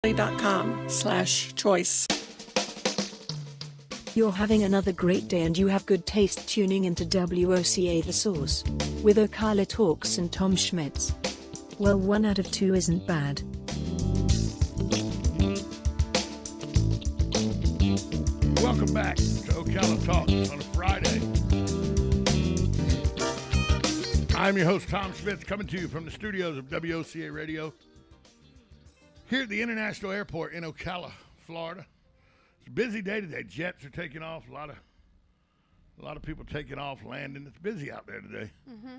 bit.ly.com/choice. You're having another great day and you have good taste tuning into WOCA The Source with Ocala Talks and Tom Schmitz. Well, 1 out of 2 isn't bad. Welcome back to Ocala Talks on a Friday. I'm your host, Tom Schmitz, coming to you from the studios of WOCA Radio here at the International Airport in Ocala, Florida. It's a busy day today. Jets are taking off. A lot of people taking off, landing. It's busy out there today. Mm-hmm.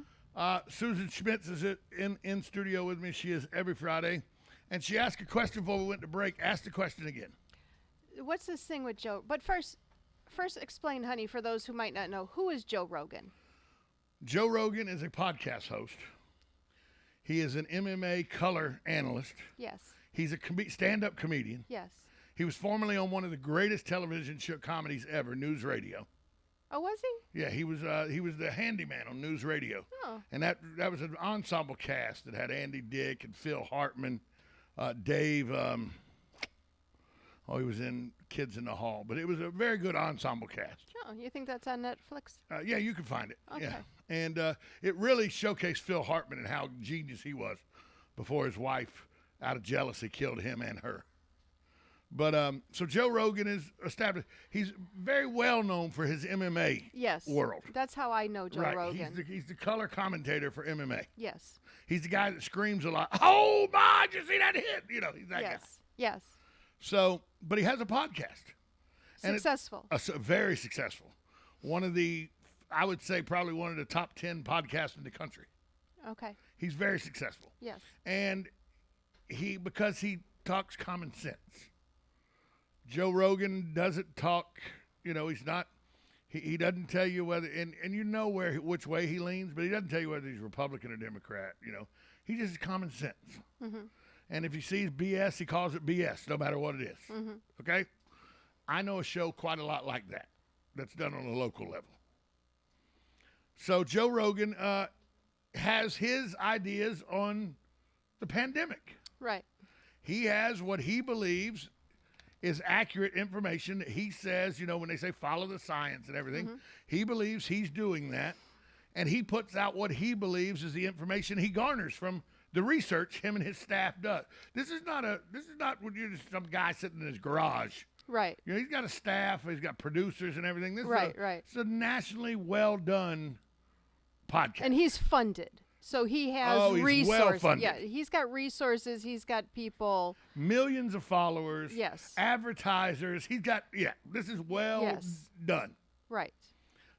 Susan Schmitz is in studio with me. She is every Friday. And she asked a question before we went to break. Ask the question again. What's this thing with Joe? But first explain, honey, for those who might not know, who is Joe Rogan? Joe Rogan is a podcast host. He is an MMA color analyst. Yes. He's a stand-up comedian. Yes. He was formerly on one of the greatest television show comedies ever, News Radio. Oh, was he? Yeah, he was the handyman on News Radio. Oh. And that was an ensemble cast that had Andy Dick and Phil Hartman, Dave. He was in Kids in the Hall, but it was a very good ensemble cast. Oh, you think that's on Netflix? Yeah, you can find it. Okay. Yeah, and it really showcased Phil Hartman and how genius he was before his wife, out of jealousy, killed him and her. But so Joe Rogan is established. He's very well known for his MMA world. That's how I know Joe Rogan. He's the color commentator for MMA. Yes. He's the guy that screams a lot. Oh my! Did you see that hit? You know, he's that guy. Yes. So, but he has a podcast. Successful. Very successful. I would say probably one of the top 10 podcasts in the country. Okay. He's very successful. Yes. And because he talks common sense. Joe Rogan doesn't talk, he's not, he doesn't tell you whether, and you know which way he leans, but he doesn't tell you whether he's Republican or Democrat, He just is common sense. Mm-hmm. And if he sees BS, he calls it BS, no matter what it is. Mm-hmm. Okay? I know a show quite a lot like that's done on a local level. So Joe Rogan has his ideas on the pandemic. Right. He has what he believes is accurate information that he says, when they say follow the science and everything, mm-hmm. He believes he's doing that. And he puts out what he believes is the information he garners from the research him and his staff does. This is not when you're just some guy sitting in his garage. Right. He's got a staff, he's got producers and everything. Right. It's a nationally well done podcast. And he's funded. So he has resources. Well funded. Yeah, he's got resources, he's got people. Millions of followers. Yes. Advertisers. This is well done. Right.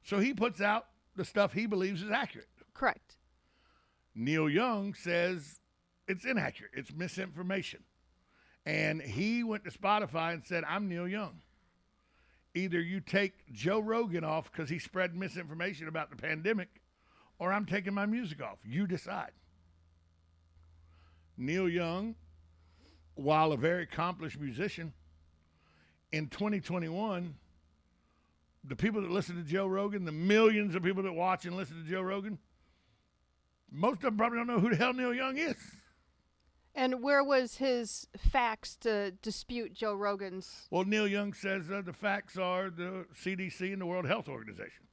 So he puts out the stuff he believes is accurate. Correct. Neil Young says it's inaccurate. It's misinformation. And he went to Spotify and said, I'm Neil Young. Either you take Joe Rogan off because he spread misinformation about the pandemic, or I'm taking my music off. You decide. Neil Young, while a very accomplished musician, in 2021, the people that listen to Joe Rogan, the millions of people that watch and listen to Joe Rogan, most of them probably don't know who the hell Neil Young is. And where was his facts to dispute Joe Rogan's? Well, Neil Young says the facts are the CDC and the World Health Organization.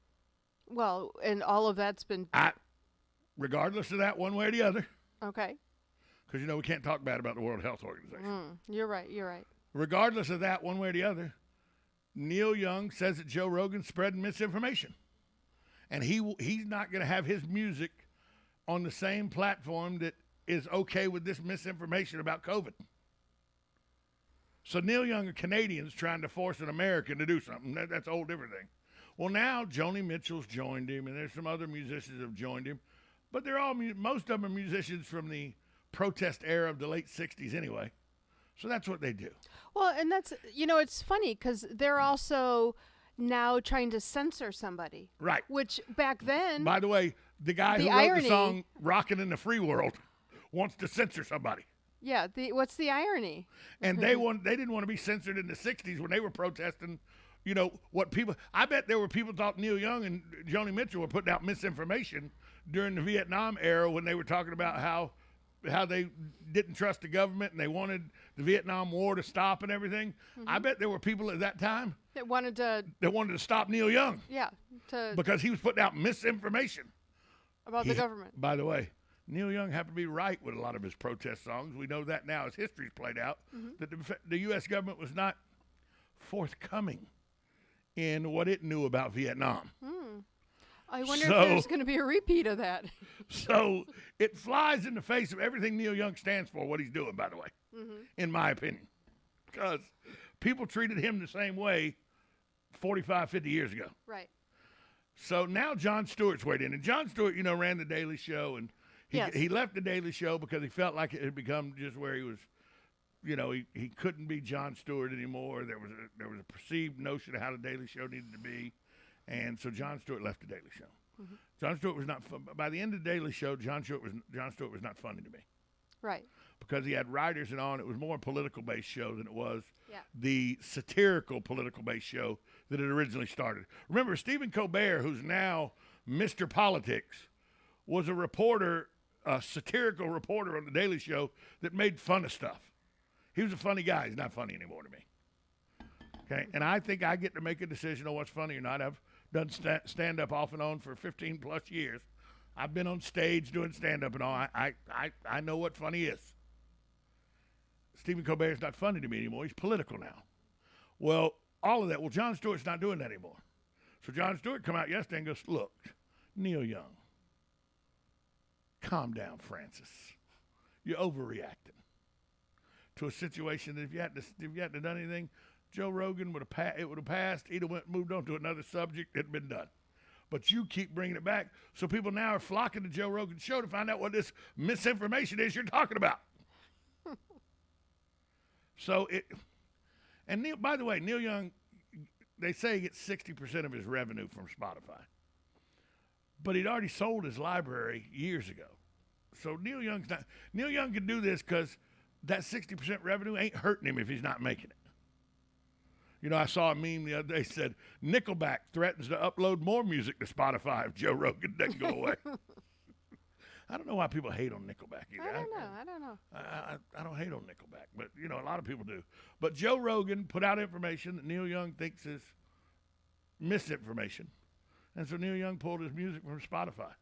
Well, and all of that's been... regardless of that, one way or the other. Okay. Because, we can't talk bad about the World Health Organization. You're right. Regardless of that, one way or the other, Neil Young says that Joe Rogan's spreading misinformation. And he's not going to have his music on the same platform that is okay with this misinformation about COVID. So Neil Young, a Canadian's trying to force an American to do something. That's a whole different thing. Well, now Joni Mitchell's joined him, and there's some other musicians that have joined him. But most of them are musicians from the protest era of the late 60s anyway. So that's what they do. Well, and that's, it's funny because they're also now trying to censor somebody. Right. Which back then... By the way, the guy who wrote the song Rockin' in the Free World wants to censor somebody. Yeah, what's the irony? And they didn't want to be censored in the 60s when they were protesting, what people... I bet there were people thought Neil Young and Joni Mitchell were putting out misinformation during the Vietnam era when they were talking about how they didn't trust the government and they wanted the Vietnam War to stop and everything. I bet there were people at that time That wanted to, that wanted to stop Neil Young to because he was putting out misinformation. about the government. By the way, Neil Young happened to be right with a lot of his protest songs. We know that now as history's played out, that the U.S. government was not forthcoming in what it knew about Vietnam. I wonder if there's going to be a repeat of that. So it flies in the face of everything Neil Young stands for, what he's doing, by the way, in my opinion. Because people treated him the same way 45, 50 years ago. Right. So now Jon Stewart's weighed in. And Jon Stewart, ran the Daily Show. And he left the Daily Show because he felt like it had become just where he was, he couldn't be Jon Stewart anymore. There was a perceived notion of how the Daily Show needed to be. And so Jon Stewart left the Daily Show. Jon Stewart was not fun. By the end of the Daily Show, Jon Stewart was not funny to me. Right. Because he had writers and all, and it was more a political-based show than it was the satirical political-based show that it originally started. Remember, Stephen Colbert, who's now Mr. Politics, was a reporter, a satirical reporter on the Daily Show that made fun of stuff. He was a funny guy. He's not funny anymore to me. Okay, and I think I get to make a decision on what's funny or not. I've done stand-up off and on for 15-plus years. I've been on stage doing stand-up and all. I know what funny is. Stephen Colbert's not funny to me anymore. He's political now. Well, all of that. Well, Jon Stewart's not doing that anymore. So Jon Stewart come out yesterday and goes, look, Neil Young, calm down, Francis. You're overreacting to a situation that if you hadn't done anything, Joe Rogan would have passed. He'd have moved on to another subject. It'd been done. But you keep bringing it back. So people now are flocking to Joe Rogan's show to find out what this misinformation is you're talking about. By the way, Neil Young, they say he gets 60% of his revenue from Spotify. But he'd already sold his library years ago. So Neil Young can do this because that 60% revenue ain't hurting him if he's not making it. I saw a meme the other day said Nickelback threatens to upload more music to Spotify if Joe Rogan doesn't go away. I don't know why people hate on Nickelback either. I don't know. I don't hate on Nickelback, but a lot of people do. But Joe Rogan put out information that Neil Young thinks is misinformation, and so Neil Young pulled his music from Spotify,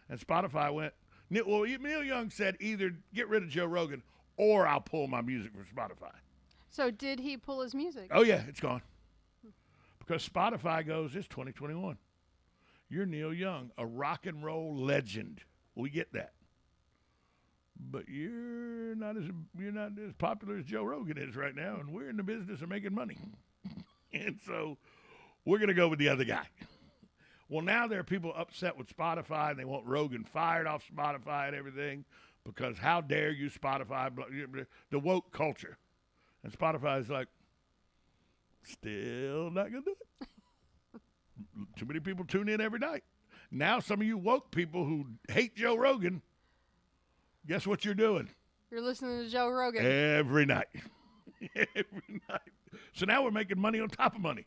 and Spotify went. Well, Neil Young said either get rid of Joe Rogan or I'll pull my music from Spotify. So did he pull his music? Oh, yeah, it's gone. Because Spotify goes, it's 2021. You're Neil Young, a rock and roll legend. We get that. But you're not as popular as Joe Rogan is right now, and we're in the business of making money. And so we're going to go with the other guy. Well, now there are people upset with Spotify, and they want Rogan fired off Spotify and everything because how dare you, Spotify, the woke culture. And Spotify's like, still not going to do it. Too many people tune in every night. Now some of you woke people who hate Joe Rogan, guess what you're doing? You're listening to Joe Rogan. Every night. Every night. So now we're making money on top of money.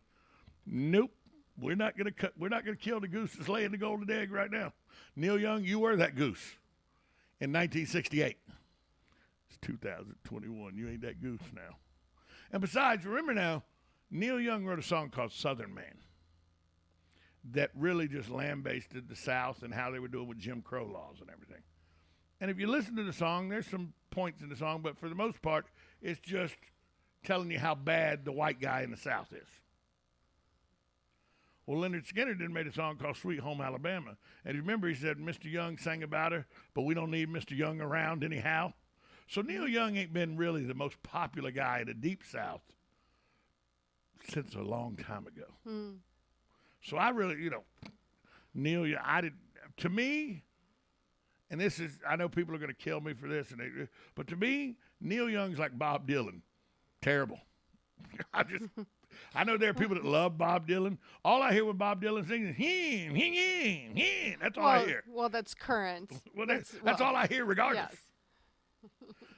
Nope. We're not going to kill the goose that's laying the golden egg right now. Neil Young, you were that goose in 1968. It's 2021. You ain't that goose now. And besides, remember now, Neil Young wrote a song called Southern Man that really just lambasted the South and how they were doing with Jim Crow laws and everything. And if you listen to the song, there's some points in the song, but for the most part, it's just telling you how bad the white guy in the South is. Well, Leonard Skinner made a song called Sweet Home Alabama. And you remember he said Mr. Young sang about her, but we don't need Mr. Young around anyhow. So Neil Young ain't been really the most popular guy in the Deep South since a long time ago. So I really, Neil Young, to me, and this is, I know people are going to kill me for this, but to me, Neil Young's like Bob Dylan. Terrible. I know there are people that love Bob Dylan. All I hear when Bob Dylan sings is him. That's all I hear. Well, that's current. Well, that's all I hear regardless. Yes.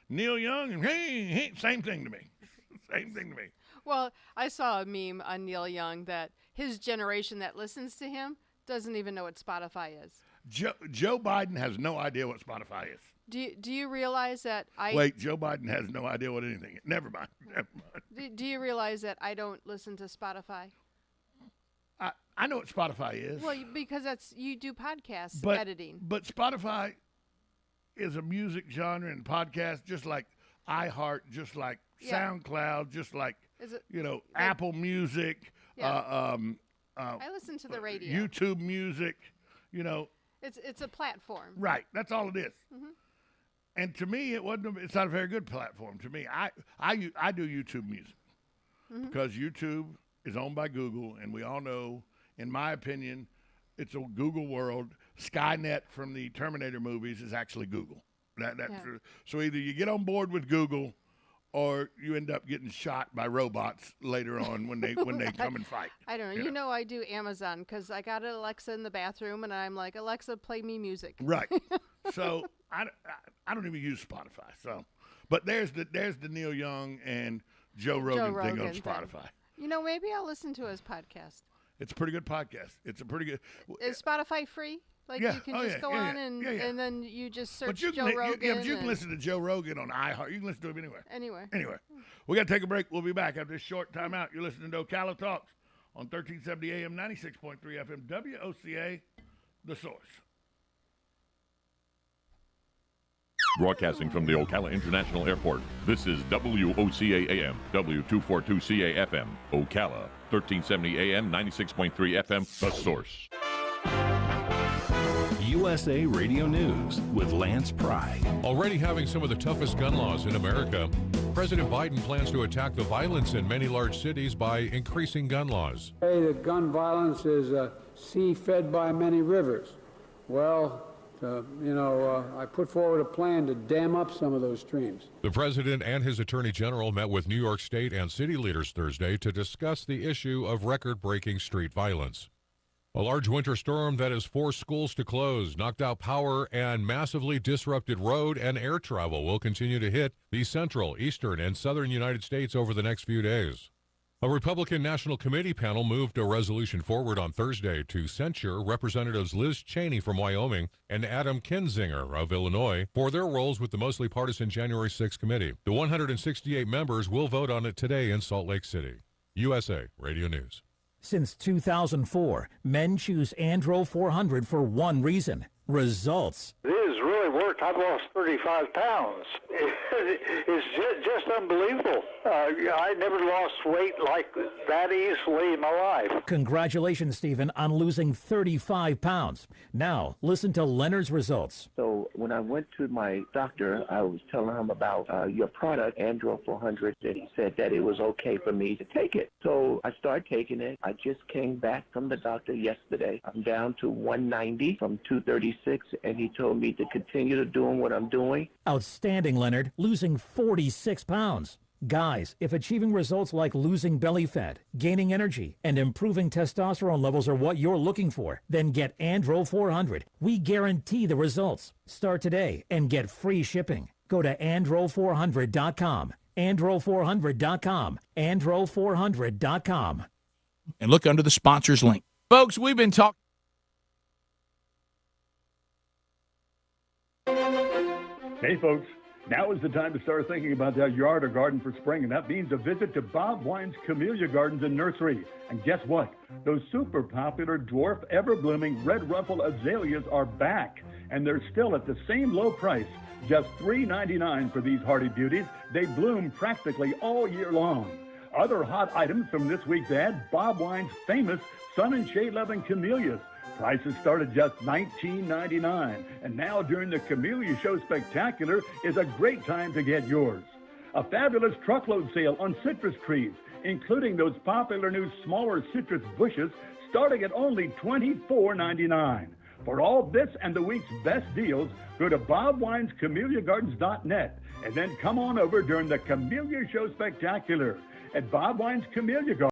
Neil Young and same thing to me. Same thing to me. Well, I saw a meme on Neil Young that his generation that listens to him doesn't even know what Spotify is. Joe Biden has no idea what Spotify is. Do you realize that Wait, Joe Biden has no idea what anything is. Never mind. Do you realize that I don't listen to Spotify? I know what Spotify is. Well, because you do podcast editing. But Spotify is a music genre and podcast, just like iHeart, just like SoundCloud, just like Apple Music. Yeah. I listen to the radio. YouTube Music. It's a platform. Right. That's all it is. Mm-hmm. And to me, it's not a very good platform. To me, I do YouTube Music because YouTube is owned by Google, and we all know, in my opinion, it's a Google world. Skynet from the Terminator movies is actually Google. So either you get on board with Google, or you end up getting shot by robots later on when they come and fight. I don't know. You know I do Amazon because I got an Alexa in the bathroom, and I'm like, Alexa, play me music. Right. So I don't even use Spotify. So, but there's the Neil Young and Joe Rogan thing on Spotify. Maybe I'll listen to his podcast. It's a pretty good podcast. It's a pretty good. Is Spotify free? Like you can just go on and then you just search Joe Rogan. But you can listen to Joe Rogan on iHeart. You can listen to him anywhere. Anywhere. We got to take a break. We'll be back after this short time out. You're listening to Ocala Talks on 1370 AM, 96.3 FM, WOCA, The Source. Broadcasting from the Ocala International Airport, this is WOCA AM, W242CA FM, Ocala, 1370 AM, 96.3 FM, The Source. USA Radio News with Lance Pry. Already having some of the toughest gun laws in America, President Biden plans to attack the violence in many large cities by increasing gun laws. Say that gun violence is a sea fed by many rivers. Well, I put forward a plan to dam up some of those streams. The president and his attorney general met with New York State and city leaders Thursday to discuss the issue of record-breaking street violence. A large winter storm that has forced schools to close, knocked out power, and massively disrupted road and air travel will continue to hit the central, eastern, and southern United States over the next few days. A Republican National Committee panel moved a resolution forward on Thursday to censure Representatives Liz Cheney from Wyoming and Adam Kinzinger of Illinois for their roles with the mostly partisan January 6 committee. The 168 members will vote on it today in Salt Lake City. USA Radio News. Since 2004, men choose Andro 400 for one reason: results. It has really worked. I've lost 35 pounds. It's just unbelievable. I never lost weight like that easily in my life. Congratulations, Stephen, on losing 35 pounds. Now, listen to Leonard's results. So when I went to my doctor, I was telling him about your product, Andro 400, and he said that it was okay for me to take it. So I started taking it. I just came back from the doctor yesterday. I'm down to 190 from 236, and he told me to continue to doing what I'm doing. Outstanding, Leonard, losing 46 pounds. Guys, if achieving results like losing belly fat, gaining energy, and improving testosterone levels are what you're looking for, then get Andro 400. We guarantee the results. Start today and get free shipping. Go to andro400.com. andro400.com. andro400.com. And look under the sponsors link. Folks, we've been talking. Hey, folks. Now is the time to start thinking about that yard or garden for spring, and that means a visit to Bob Wine's Camellia Gardens and Nursery. And guess what? Those super popular dwarf, ever-blooming red ruffle azaleas are back, and they're still at the same low price, just $3.99 for these hardy beauties. They bloom practically all year long. Other hot items from this week's ad: Bob Wine's famous sun and shade-loving camellias. Prices start at just $19.99, and now during the Camellia Show Spectacular is a great time to get yours. A fabulous truckload sale on citrus trees, including those popular new smaller citrus bushes, starting at only $24.99. For all this and the week's best deals, go to BobWinesCameliaGardens.net, and then come on over during the Camellia Show Spectacular at Bob Wine's Camellia Gardens.